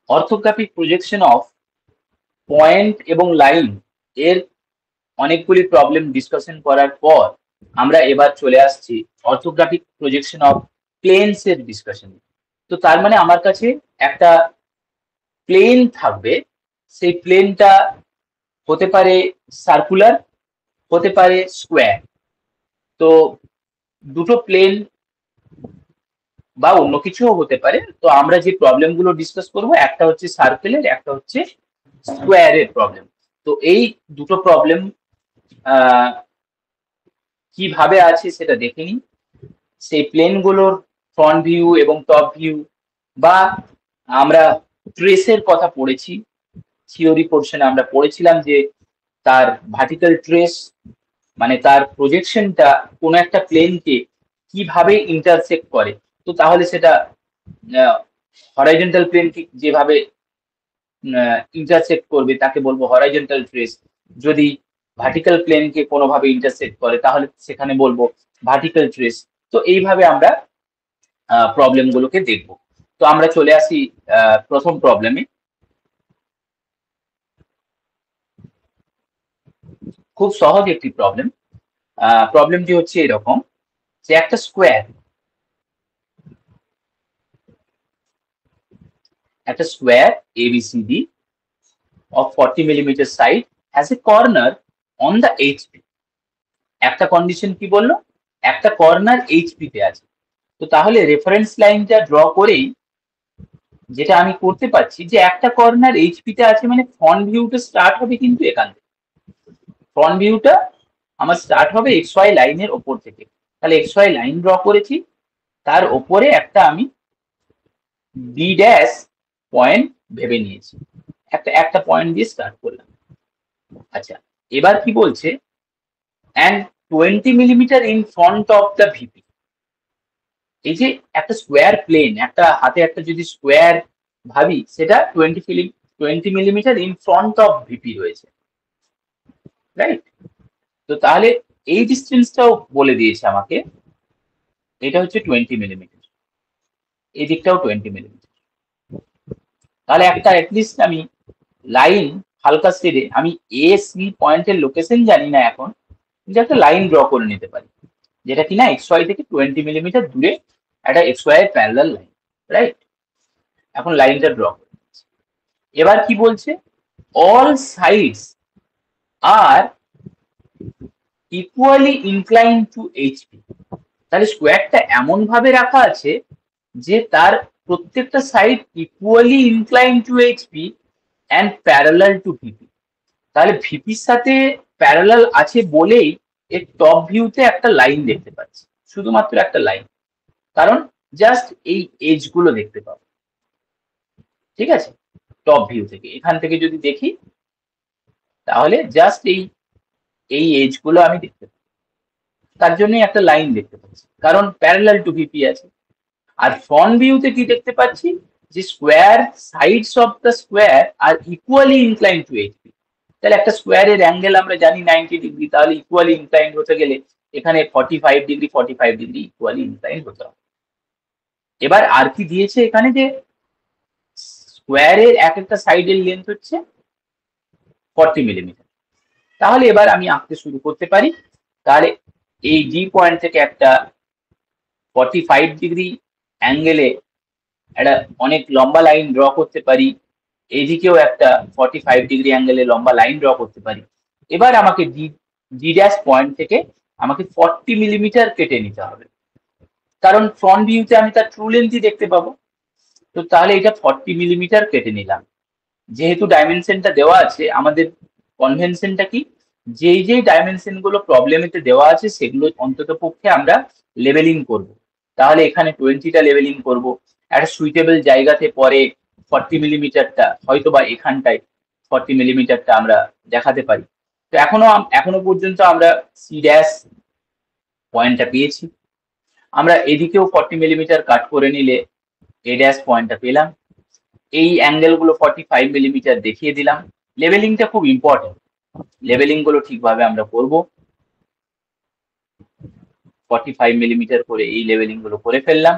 Orthographic projection of point এবং line এর অনেকগুলি প্রবলেম ডিসকাশন করার পর আমরা এবার চলে আসছি অর্থোগ্রাফিক প্রজেকশন অফ প্লেনস এর ডিসকাশন। তো তার মানে আমার কাছে একটা প্লেন থাকবে, সেই প্লেনটা হতে পারে সার্কুলার, হতে পারে স্কোয়ার। তো দুটো প্লেন বা অন্য কিছুও হতে পারে। তো আমরা যে প্রবলেমগুলো ডিসকাস করব, একটা হচ্ছে সার্কেলের, একটা হচ্ছে স্কোয়ারের প্রবলেম। তো এই দুটো প্রবলেম কিভাবে আছে সেটা দেখে নিই। সেই প্লেনগুলোর ফ্রন্ট ভিউ এবং টপ ভিউ, বা আমরা ট্রেসের কথা পড়েছি, থিওরি পোর্শনে আমরা পড়েছিলাম যে তার ভার্টিক্যাল ট্রেস মানে তার প্রজেকশনটা কোনো একটা প্লেনকে কিভাবে ইন্টারসেক্ট করে। তো তাহলে সেটা হরাইজন্টাল প্লেনকে যেভাবে ইন্টারসেক্ট করবে তাকে বলবো হরাইজন্টাল ট্রেস। যদি ভার্টিক্যাল প্লেনকে কোনোভাবে ইন্টারসেক্ট করে তাহলে সেখানে বলবো ভার্টিক্যাল ট্রেস। তো এইভাবে আমরা প্রবলেম গুলোকে দেখবো। তো আমরা চলে আসি প্রথম প্রবলেমে। খুব সহজ একটি প্রবলেম। প্রবলেমটি হচ্ছে এরকম যে একটা square ABCD of 40 millimeter side has a corner on the HP. একটা কন্ডিশন কি বললো, একটা কর্নার HP তে আছে। তো তাহলে রেফারেন্স লাইনটা ড্র করেই যেটা আমি করতে পারছি যে একটা কর্নার HP তে আছে মানে ফ্রন্ট ভিউটা স্টার্ট হবে কিন্তু এখান থেকে। ফ্রন্ট ভিউটা আমার স্টার্ট হবে XY লাইনের ওপর থেকে। তাহলে XY লাইন ড্র করেছি, তার ওপরে একটা আমি B ড্যাশ পয়েন্ট ভেবে নিয়েছি, একটা পয়েন্ট দিয়ে স্টার্ট করলাম। আচ্ছা, এবার কি বলছে, and 20 millimeter in front of the VP। এই যে একটা স্কোয়ার প্লেন, একটা হাতে একটা যদি স্কোয়ার ভাবি, সেটা 20 millimetre in front of VP রয়েছে, রাইট? তো তাহলে এই ডিস্টেন্সটাও বলে দিয়েছে আমাকে, এটা হচ্ছে 20 মিলিমিটার, এই দিকটাও 20 মিলিমিটার। তাহলে একটা অ্যাটলিস্ট আমি লাইন হালকা শেডে, আমি AC পয়েন্টের লোকেশন জানি না এখন, কিন্তু একটা লাইন ড্র করে নিতে পারি যেটা কিনা XY থেকে 20 মিলিমিটার দূরে একটা XY এর প্যারালাল লাইন, রাইট? এখন লাইনটা ড্র করে। এবার কি বলছে, all sides are equally incline two HP। তাহলে স্কোয়ারটা এমন ভাবে রাখা আছে যে তার প্রত্যেকটা side equally incline two HP and parallel to VP। তাহলে ভিপির সাথে প্যারালাল আছে বলেই এর টপ ভিউতে একটা লাইন দেখতে পাচ্ছি, শুধুমাত্র একটা লাইন, কারণ জাস্ট এই এজ গুলো দেখতে পাবো। ঠিক আছে, টপ ভিউ থেকে এখান থেকে যদি দেখি তাহলে জাস্ট এই এজ গুলো আমি দেখতে পাবো, তার জন্যই একটা লাইন দেখতে পাচ্ছি, কারণ প্যারালাল টু VP আছে। আর ফ্রন্ট ভিউতে কি দেখতে পাচ্ছি, যে square sides of the square are equally incline two HP। তাহলে একটা স্কোয়ারের অ্যাঙ্গেল আমরা জানি 90 ডিগ্রি, তাহলে ইকুয়ালি ইনক্লাইন হতে গেলে এখানে 45 ডিগ্রি ইকুয়ালি ইনক্লাইন হতে হবে। এবার আর কি দিয়েছে এখানে, যে স্কোয়ারের এক একটা সাইডের লেন্থ হচ্ছে 40 মিলিমিটার। তাহলে এবার আমি আঁকতে শুরু করতে পারি। তাহলে এই D পয়েন্ট থেকে একটা 45 ডিগ্রি অ্যাঙ্গেলে একটা অনেক লম্বা লাইন ড্র করতে পারি, এইদিকেও একটা 45 ডিগ্রি অ্যাঙ্গেলে লম্বা লাইন ড্র করতে পারি। এবার আমাকে ডি ড্যাশ পয়েন্ট থেকে আমাকে 40 মিলিমিটার কেটে নিতে হবে, কারণ ফ্রন্ট ভিউতে আমি তার ট্রু লেন্থই দেখতে পাবো। তো তাহলে এটা 40 মিলিমিটার কেটে নিলাম। যেহেতু ডাইমেনশনটা দেওয়া আছে, আমাদের কনভেনশনটা কি, যেই ডাইমেনশন গুলো প্রবলেমেতে দেওয়া আছে সেগুলো অন্তত পক্ষে আমরা লেভেলিং করব। তাহলে এখানে 20টা লেভেলিং করব, একটা সুইটেবল জায়গাতে পরে 40 মিলিমিটারটা হয়তো বা এখানটায় 40 মিলিমিটারটা আমরা দেখাতে পারি। তো এখনো পর্যন্ত আমরা সি ড্যাশ পয়েন্টটা পেয়েছি। আমরা এদিকেও 40 মিলিমিটার কাট করে নিলে এ ড্যাশ পয়েন্টটা পেলাম। এই অ্যাঙ্গেল গুলো 45 মিলিমিটার দেখিয়ে দিলাম। লেভেলিংটা খুব ইম্পর্টেন্ট, লেভেলিং গুলো ঠিকভাবে আমরা করব। 45 মিলিমিটার করে এই লেভেলিং গুলো করে ফেললাম।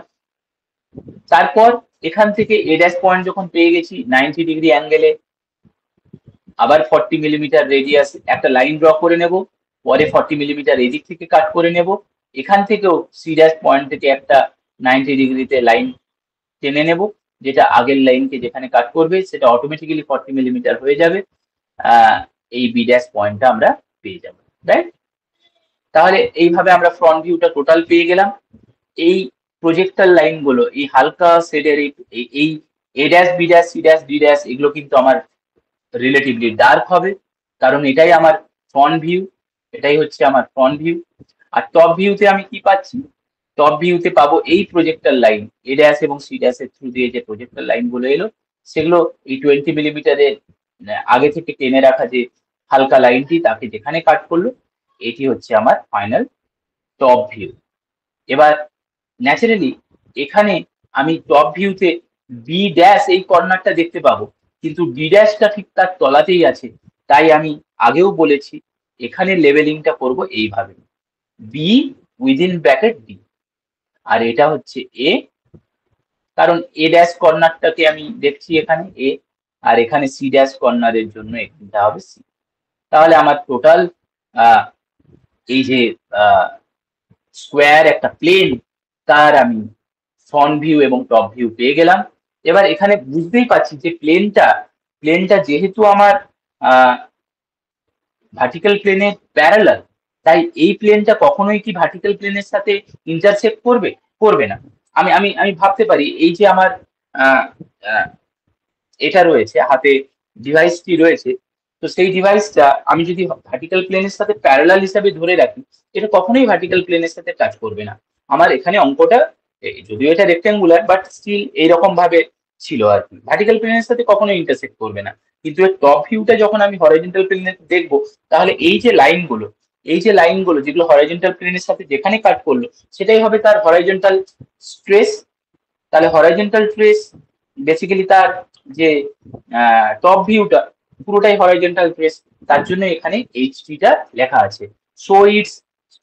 তারপর এখান থেকে এ ড্যাশ পয়েন্ট যখন পেয়ে গেছি 90 ডিগ্রি অ্যাঙ্গেলে, আবার 40 মিলিমিটার রেডিয়াস একটা লাইন ড্র করে নেব, পরে 40 মিলিমিটার এদিক থেকে কাট করে নেব, এখান থেকেও সি ড্যাশ পয়েন্ট থেকে একটা 90 ডিগ্রিতে লাইন টেনে নেব, যেটা আগের লাইনকে যেখানে কাট করবে সেটা অটোমেটিক্যালি 40 মিলিমিটার হয়ে যাবে। এই বি ড্যাশ পয়েন্টটা আমরা পেয়ে যাব, রাইট? তাহলে এইভাবে আমরা ফ্রন্ট ভিউটা টোটাল পেয়ে গেলাম। এই প্রজেক্টর লাইনগুলো, এই হালকা শেডের এই A dash B dash C dash D dash, এগুলো কিন্তু আমার রিলেটিভলি ডার্ক হবে, কারণ এটাই আমার ফ্রন্ট ভিউ, এটাই হচ্ছে আমার ফ্রন্ট ভিউ। আর টপ ভিউতে আমি কি পাচ্ছি? টপ ভিউতে পাবো এই প্রজেক্টর লাইন এ ড্যাশ এবং সি ড্যাশ এর থ্রু দিয়ে যে প্রজেক্টর লাইনগুলো এলো, সেগুলো এই 20 মিলিমিটারের আগে থেকে টেনে রাখা যে হালকা লাইনটি তাকে যেখানে কাট করলো, এটি হচ্ছে আমার ফাইনাল টপ ভিউ। এবার ন্যাচারালি এখানে আমি টপ ভিউতে বি ড্যাশ এই কর্নারটা দেখতে পাবো, কিন্তু ডি ড্যাশটা ঠিক তার তলাতেই আছে, তাই আমি আগেও বলেছি এখানে লেভেলিংটা করব এইভাবে, বি উইদিন ব্র্যাকেট ডি, আর এটা হচ্ছে এ, কারণ এ ড্যাশ কর্নারটাকে আমি দেখছি এখানে এ, আর এখানে সি ড্যাশ কর্নারের জন্য এটা হবে সি। তাহলে আমার টোটাল এই যে স্কোয়ার একটা প্লেন, তার আমি ফ্রন্ট ভিউ এবং টপ ভিউ পেয়ে গেলাম। এবার এখানে বুঝতেই পারছি যে প্লেনটা যেহেতু আমার ভার্টিক্যাল প্লেনের প্যারালাল, তাই এই প্লেনটা কখনোই কি ভার্টিক্যাল প্লেনের সাথে ইন্টারসেক্ট করবে? করবে না। আমি আমি আমি ভাবতে পারি এই যে আমার এটা রয়েছে হাতে, ডিভাইসটি রয়েছে, তো সেই ডিভাইসটা আমি যদি ভার্টিক্যাল প্লেনের সাথে প্যারালাল হিসাবে ধরে রাখি, এটা কখনোই ভার্টিক্যাল প্লেনের সাথে টাচ করবে না। আমার এখানে অঙ্কটা যদিও এটা রেক্ট্যাঙ্গুলার, বাট স্টিল এইরকম ভাবে ছিল আর কি, ভার্টিক্যাল প্লেনের সাথে কখনোই ইন্টারসেক্ট করবে না। কিন্তু এর টপ ভিউটা যখন আমি হরাইজন্টাল প্লেনে দেখবো, তাহলে এই যে লাইনগুলো যেগুলো হরাইজন্টাল প্লেনের সাথে যেখানে কাট করলো, সেটাই হবে তার হরাইজন্টাল স্ট্রেস। তাহলে হরাইজন্টাল ট্রেস বেসিক্যালি তার যে টপ ভিউটা পুরোটাই হরাইজন্টাল ট্রেস, তার জন্য এখানে এইচটিটা লেখা আছে, সো ইটস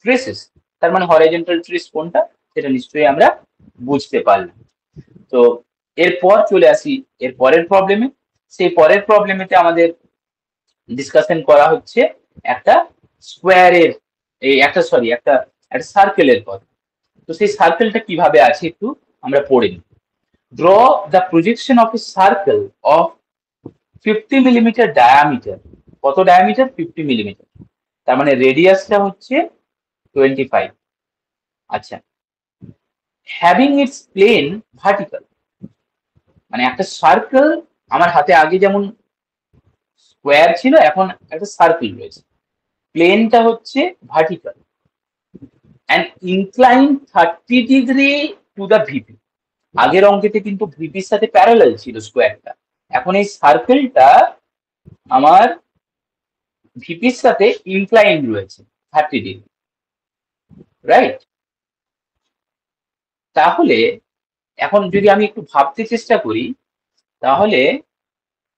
ট্রেসেস। তার মানে হরাইজন্টাল ট্রেস কোনটা সেটা নিশ্চয়ই আমরা বুঝতে পারলাম। তো এরপর চলে আসি এর পরের প্রবলেমে। সেই পরের প্রবলেমেতে আমাদের ডিসকাশন করা হচ্ছে একটা স্কোয়ারের, এই একটা সার্কেলের কথা। তো সেই সার্কেলটা কিভাবে আছে একটু আমরা পড়ে নিই। Draw the projection of a circle of 50 millimeter diameter. কত ডায়ামিটার? 50 মিলিমিটার। তার মানে রেডিয়াসটা হচ্ছে 25। আচ্ছা, হ্যাভিং ইটস প্লেন ভার্টিক্যাল, মানে একটা সার্কেল আমার হাতে আগে যেমন স্কোয়ার ছিল, এখন একটা সার্কেল রয়েছে, প্লেনটা হচ্ছে vertical and inclined 30 degree to the VP. আগের অঙ্কেতে কিন্তু ভিপির সাথে প্যারালাল ছিল স্কোয়ারটা, এখন এই সার্কেলটা আমার ভিপির সাথে ইনক্লাইন রয়েছে 30 ডিগ্রি, রাইট? তাহলে এখন যদি আমি একটু ভাবতে চেষ্টা করি, তাহলে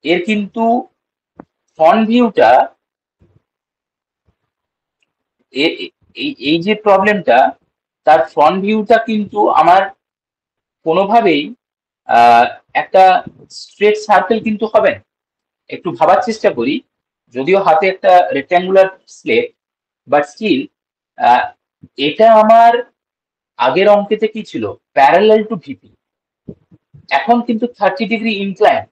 এর কিন্তু ফ্রন্ট ভিউটা, এই যে প্রবলেমটা, তার ফ্রন্ট ভিউটা কিন্তু আমার কোনোভাবেই একটা স্ট্রেট সার্কেল কিন্তু হবে না। একটু ভাবার চেষ্টা করি, যদিও হাতে একটা রেক্ট্যাঙ্গুলার স্লেট, বাট স্টিল এটা আমার আগের অঙ্কেতে কি ছিল? প্যারালাল টু ভিপি, এখন কিন্তু 30 ডিগ্রি ইনক্লাইন।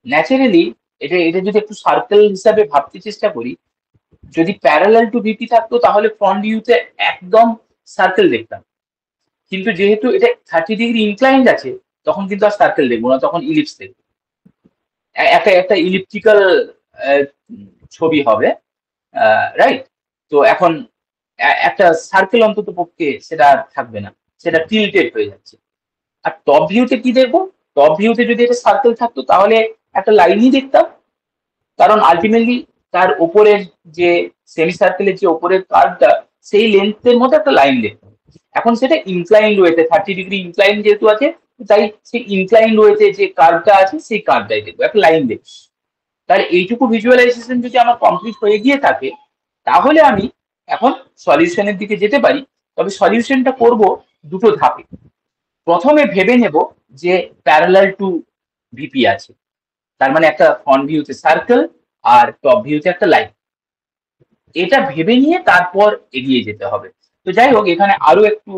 ন্যাচারালি এটা যদি একটু সার্কেল হিসাবে ভাবতে চেষ্টা করি, যদি প্যারালাল টু ভিপি থাকতো তাহলে ফ্রন্ট ভিউতে একদম সার্কেল দেখতাম, কিন্তু যেহেতু এটা 30 ডিগ্রি ইনক্লাইন্ড আছে, তখন কিন্তু আর সার্কেল দেখবো না, তখন ইলিপস দেখবো, একটা ইলিপটিক্যাল ছবি হবে, রাইট? তো এখন একটা সার্কেল অন্তত পক্ষে সেটা আর থাকবে না, সেটা টিল্টেড হয়ে যাচ্ছে। আর টপ ভিউতে কি দেখবো? টপ ভিউতে যদি এটা সার্কেল থাকতো তাহলে একটা লাইনই দেখতাম, কারণ আলটিমেটলি তার উপরের যে সেমি সার্কেলের যে উপরের কার্ভটা, সেই লেন্থের মধ্যে একটা লাইন দেখতাম। এখন সেটা ইনক্লাইন্ড ওয়েতে 30 ডিগ্রি ইনক্লাইন্ড যেহেতু আছে, তাই সেই ইনক্লাইন্ড ওয়েতে যে কার্ভটা আছে সেই কার্ভটাই দেখবো, একটা লাইন দেখবো। তাহলে এইটুকু ভিজুয়ালাইজেশন যদি আমার কমপ্লিট হয়ে গিয়ে থাকে, তাহলে আমি এখন সলিউশনের দিকে যেতে পারি। তবে সলিউশনটা করব দুটো ধাপে। প্রথমে ভেবে নেব যে প্যারালাল টু ভিপি আছে, তার মানে একটা ফ্রন্ট ভিউতে সার্কেল আর টপ ভিউতে একটা লাইন। এটা ভেবে নিয়ে তারপর এগিয়ে যেতে হবে। তো যাই হোক, এখানে আরো একটু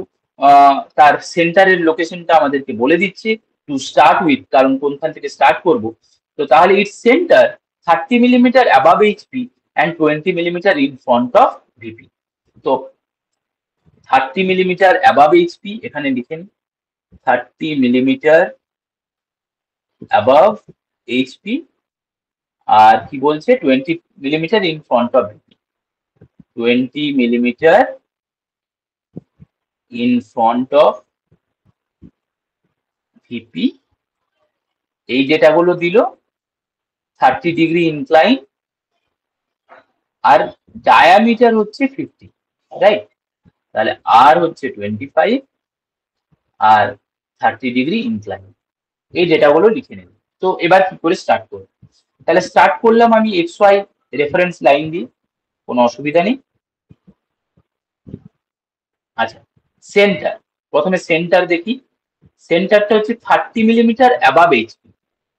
তার সেন্টারের লোকেশনটা আমাদেরকে বলে দিচ্ছে টু স্টার্ট উইথ, কারণ কোনখান থেকে স্টার্ট করব। তো তাহলে it's centre 30 millimetre above HP and 20 millimetre in front of VP. তো 30 মিলিমিটার অ্যাবাভ এইচপি এখানে লিখেন, 30 মিলিমিটার অ্যাবাভ এইচপি, আর কি বলছে 20 millimetre in front of VP, 20 millimetre in front of VP। এই ডেটাগুলো দিল, 30 ডিগ্রি ইনক্লাইন আর ডায়ামিটার হচ্ছে 50, রাইট? তাহলে আর হচ্ছে 25 আর 30 ডিগ্রি ইনক্লাইন, এই ডেটাগুলো লিখে নেব। তো এবার কি করে স্টার্ট করব? তাহলে স্টার্ট করলাম আমি এক্স ওয়াই রেফারেন্স লাইন দিয়ে, কোনো অসুবিধা নেই। আচ্ছা, সেন্টার, প্রথমে সেন্টার দেখি। সেন্টারটা হচ্ছে 30 মিলিমিটার অ্যাবাভ এইচপি।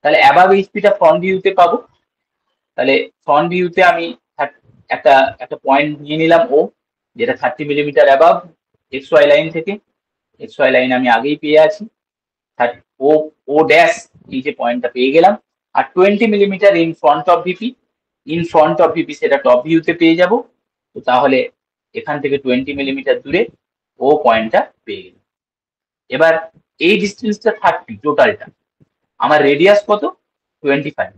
তাহলে অ্যাবাভ এইচপিটা ফ্রন্ট ভিউতে পাবো। তাহলে ফ্রন্ট ভিউতে আমি একটা একটা পয়েন্ট নিয়ে নিলাম ও, যেটা 30 millimetre above X Y line থেকে। এক্স ওয়াই লাইন আমি আগেই পেয়ে আছি, ও ও ড্যাশ, এই যে পয়েন্টটা পেয়ে গেলাম। আর 20 millimetre in front of VP, in front of VP সেটা টপ ভিউতে পেয়ে যাব। তো তাহলে এখান থেকে 20 মিলিমিটার দূরে ও পয়েন্টটা পেয়ে গেলাম। এবার এই ডিস্টেন্সটা 30 টোটালটা, আমার রেডিয়াস কত 25।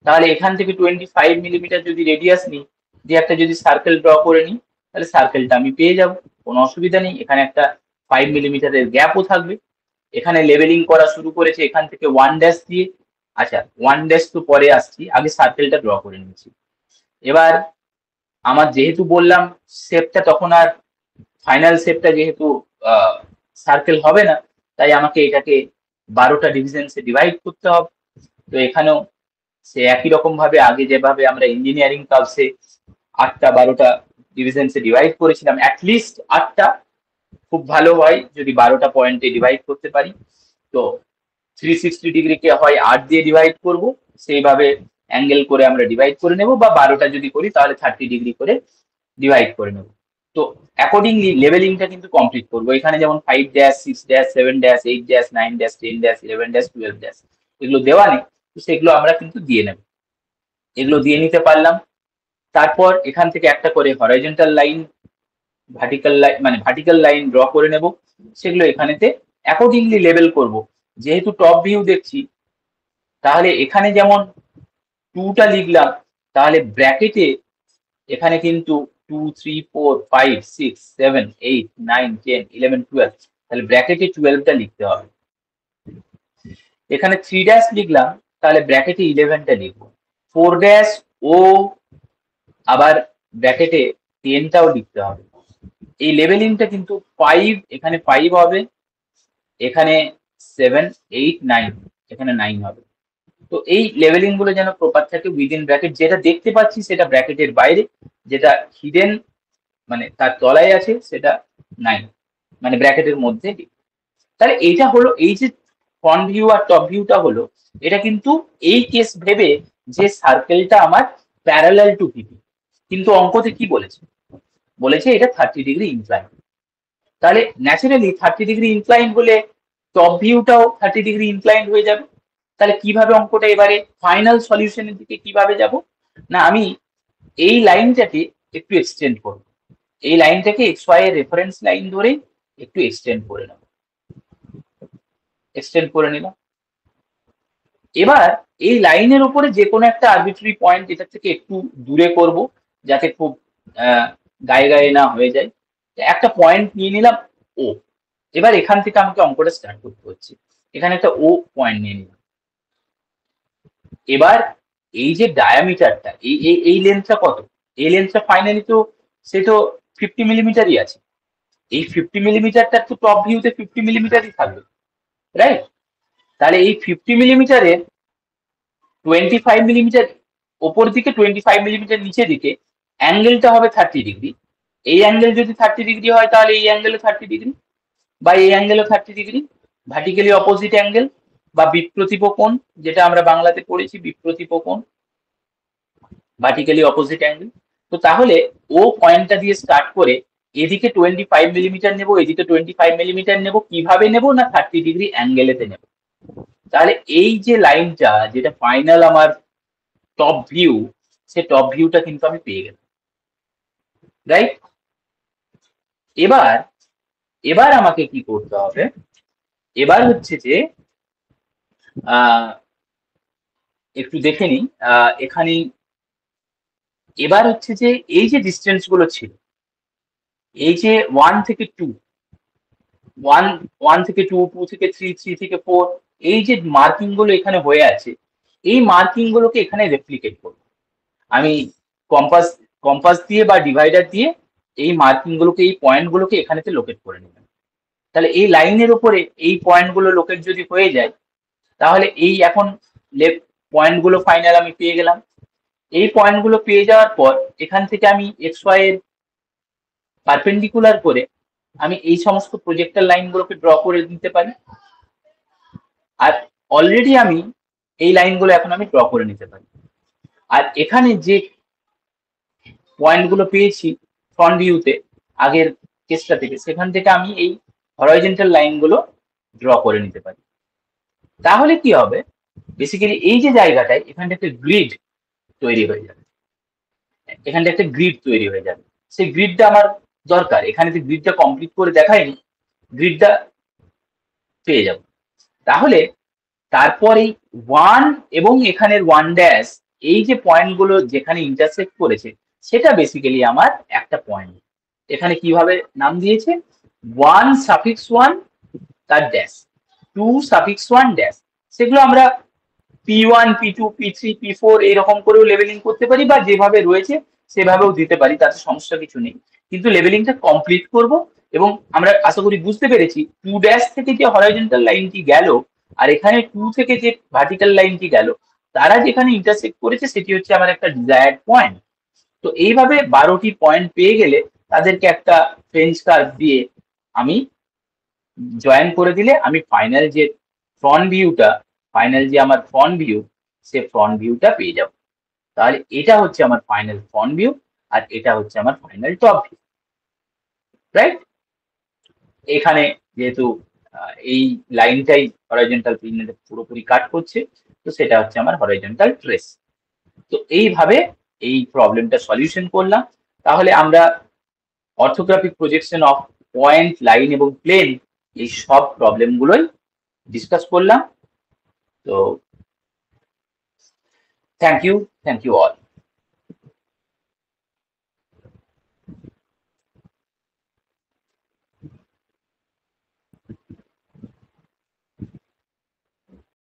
তাহলে এখান থেকে 25 মিলিমিটার যদি রেডিয়াস নিই, যে একটা যদি সার্কেল ড্র করে নিই, তাহলে সার্কেলটা আমি পেয়ে যাব, কোনো অসুবিধা নেই। এখানে একটা 5 মিলিমিটারের গ্যাপও থাকবে। এখানে লেভেলিং করা শুরু করেছে এখান থেকে 1 ড্যাশ দিয়ে। আচ্ছা, 1 ড্যাশ তো পরে আসছি, আগে সার্কেলটা ড্র করে নিচ্ছি। এবার আমার যেহেতু বললাম শেপটা তখন আর ফাইনাল শেপটা যেহেতু সার্কেল হবে না, তাই আমাকে এটাকে 12টা ডিভিশনসে ডিভাইড করতে হবে। তো এখানেও সে একই রকম ভাবে আগে যেভাবে আমরা ইঞ্জিনিয়ারিং কার্ভসে 8টা 12টা ডিভিশনসে ডিভাইড করেছিলাম, অ্যাটলিস্ট 8টা, খুব ভালো হয় যদি 12টা পয়েন্টে ডিভাইড করতে পারি। তো 360 ডিগ্রিকে হয় 8 দিয়ে ডিভাইড করব, সেইভাবে অ্যাঙ্গেল করে আমরা ডিভাইড করে নেব, বা 12টা যদি করি তাহলে 30 ডিগ্রি করে ডিভাইড করে নেব। তো অ্যাকর্ডিংলি লেভেলিংটা কিন্তু কমপ্লিট করবো। এখানে যেমন 5 dash, 6 dash, 7 dash, 8 dash, 9 dash, 10 dash, 11 dash, 12 dash, এগুলো দেওয়া নেই, তো সেগুলো আমরা কিন্তু দিয়ে নেব। এগুলো দিয়ে নিতে পারলাম। তারপর এখান থেকে একটা করে হরাইজন্টাল লাইন, ভার্টিক্যাল লাইন, মানে ভার্টিক্যাল লাইন ড্র করে নেব। সেগুলো এখানেতে অ্যাকর্ডিংলি লেভেল করব। যেহেতু টপ ভিউ দেখছি, তাহলে এখানে যেমন 2টা লিখলাম, তাহলে ব্র্যাকেটে এখানে কিন্তু 2, 3, 4, 5, 6, 7, 8, 9, 10, 11, 12, তাহলে ব্র্যাকেটে 12টা লিখতে হবে। এখানে 3 ড্যাশ লিখলাম, তাহলে ব্র্যাকেটে 11টা লিখবো। 4 ড্যাশ ও, আবার ব্র্যাকেটে 10টাও লিখতে হবে। এই লেভেলিংটা কিন্তু 5, এখানে 5 হবে, এখানে 7, 8, 9, এখানে 9 হবে। তো এই লেভেলিং গুলো যেন প্রপার থাকে উইদিন ব্র্যাকেট, যেটা দেখতে পাচ্ছি সেটা ব্র্যাকেটের বাইরে, যেটা হিডেন মানে তার তলায় আছে সেটা 9, মানে ব্র্যাকেটের মধ্যে। তাহলে এইটা হলো, এই যে ফ্রন্ট ভিউ আর টপ ভিউটা হলো, এটা কিন্তু এই কেস ভেবে যে সার্কেলটা আমার প্যারালাল টু ভিপি। কিন্তু অঙ্কতে কি বলেছে, বলেছে এটা 30 ডিগ্রি ইনক্লাইন। তাহলে ন্যাচারালি 30 ডিগ্রি ইনক্লাইন হলে টপ ভিউটাও 30 ডিগ্রি ইনক্লাইন হয়ে যাবে। তাহলে কিভাবে অঙ্কটা এবারে ফাইনাল সলিউশনের দিকে কিভাবে যাব, না আমি এই লাইনটাকে একটু এক্সটেন্ড করব। এই লাইনটাকে এক্স ওয়াই এর রেফারেন্স লাইন ধরে একটু এক্সটেন্ড করে নেব, এক্সটেন্ড করে নিলাম। এবার এই লাইনের উপরে যে কোনো একটা আরবিট্রারি পয়েন্ট এটা থেকে একটু দূরে করব, যাতে খুব গায়ে গায়ে না হয়ে যায়। একটা পয়েন্ট নিয়ে নিলাম ও। এবার এখান থেকে আমাকে অঙ্কটা স্টার্ট করতে হচ্ছে। এখানে একটা ও পয়েন্ট নিয়ে নিলাম। এবার এই যে ডায়ামিটারটা, এই লেন্থটা কত, এই লেন্থটা ফাইনালি তো সে তো 50 মিলিমিটারই আছে। এই 50 মিলিমিটারটা তো টপ ভিউতে 50 মিলিমিটারই থাকবে, রাইট? তাহলে এই 50 মিলিমিটারের 25 মিলিমিটার ওপর দিকে, 25 মিলিমিটার নিচে দিকে অ্যাঙ্গেলটা হবে 30 ডিগ্রি। এই অ্যাঙ্গেল যদি 30 ডিগ্রি হয়, তাহলে এই অ্যাঙ্গেলও 30 ডিগ্রি, বা এই অ্যাঙ্গেলও 30 ডিগ্রি। ভার্টিক্যালি অপোজিট অ্যাঙ্গেল বা বিপ্রতীপ কোণ, যেটা আমরা বাংলাতে পড়েছি বিপ্রতীপ কোণ, ভার্টিক্যালি অপোজিট অ্যাঙ্গেল। তো তাহলে ও পয়েন্টটা দিয়ে স্টার্ট করে এদিকে 25 মিলিমিটার নেবো, এদিকে 25 মিলিমিটার নেবো। কিভাবে নেবো না 30 ডিগ্রি অ্যাঙ্গেলেতে নেবো। তাহলে এই যে লাইনটা, যেটা ফাইনাল আমার টপ ভিউ, সে টপ ভিউটা কিন্তু আমি পেয়ে গেলাম, রাইট? এবার এবার আমাকে কি করতে হবে, এবার হচ্ছে যে একটু দেখে নিই এখানে। এবার হচ্ছে যে এই যে ডিস্টেন্স গুলো ছিল, এই যে 1 থেকে 2, 1 থেকে 2, 2 থেকে 3, 3 থেকে 4, এই যে মার্কিং গুলো এখানে হয়ে আছে, এই মার্কিং গুলোকে এখানে রেপ্লিকেট করব আমি কম্পাস কম্পাস দিয়ে বা ডিভাইডার দিয়ে। এই মার্কিং গুলোকে, এই পয়েন্ট গুলোকে এখানেতে লোকেট করে নেবেন। তাহলে এই লাইনের উপরে এই পয়েন্ট গুলো লোকেট যদি হয়ে যায়, তাহলে এই এখন লেফট পয়েন্ট গুলো ফাইনাল আমি পেয়ে গেলাম। এই পয়েন্ট গুলো পেয়ে যাওয়ার পর এখান থেকে আমি এক্স ওয়াই এর পারপেন্ডিকুলার করে আমি এই সমস্ত প্রজেক্টর লাইন গুলোকে ড্র করে দিতে পারি। আর অলরেডি আমি এই লাইনগুলো এখন আমি ড্র করে নিতে পারি। আর এখানে যে পয়েন্ট গুলো পেয়েছি ফ্রন্ট ভিউতে আগের কেসটা থেকে, সেখান থেকে আমি এই হরাইজন্টাল লাইন গুলো ড্র করে নিতে পারি। তাহলে কি হবে, বেসিক্যালি এই যে জায়গাটায় এখানটা একটা গ্রিড তৈরি হয়ে যাবে, এখানটা একটা গ্রিড তৈরি হয়ে যাবে। সেই গ্রিডটা আমার দরকার, এখানে যে গ্রিডটা কমপ্লিট করে দেখায়নি, গ্রিডটা পেয়ে যাব। তাহলে তারপরে 1 এবং এখানের 1 ড্যাশ, এই যে পয়েন্ট গুলো যেখানে ইন্টারসেক্ট করেছে, সেটা বেসিক্যালি আমার একটা পয়েন্ট। এখানে কিভাবে নাম দিয়েছে, 1 সাফিক্স 1 তার ড্যাশ, 2 সাফিক্স 1 ড্যাশ। সেগুলো আমরা P1, P2, P3, P4 এরকম করেও লেবেলিং করতে পারি, বা যেভাবে রয়েছে সেভাবেও দিতে পারি, তাতে সমস্যা কিছু নেই। কিন্তু লেবেলিংটা কমপ্লিট করব। এবং আমরা আশা করি বুঝতে পেরেছি 2 ড্যাশ থেকে যে হরাইজন্টাল লাইনটি গেল আর এখানে 2 থেকে যে ভার্টিক্যাল লাইনটি গেল, তারা যেখানে ইন্টারসেক্ট করেছে সেটি হচ্ছে আমার একটা ডিজায়ার্ড পয়েন্ট। তো এইভাবে 12টি পয়েন্ট পেয়ে গেলে তাদেরকে একটা ফ্রেঞ্চ কার্ভ দিয়ে আমি জয়েন করে দিলে আমি ফাইনাল যে ফ্রন্ট ভিউটা, ফাইনাল যে আমার ফ্রন্ট ভিউ, সে ফ্রন্ট ভিউটা পেয়ে যাব। তাহলে এটা হচ্ছে আমার ফাইনাল ফ্রন্ট ভিউ, আর এটা হচ্ছে আমার ফাইনাল টপ ভিউ, রাইট? এখানে যেহেতু এই লাইনটাই হরাইজন্টাল প্লেনে পুরোপুরি কাট করছে, তো সেটা হচ্ছে আমার হরাইজন্টাল ট্রেস। তো এইভাবে এই প্রবলেমটা সলিউশন করলাম। তাহলে আমরা orthographic projection of point, line এবং প্লেন, এই সব প্রবলেমগুলোই ডিসকাস করলাম। তো থ্যাংক ইউ অল।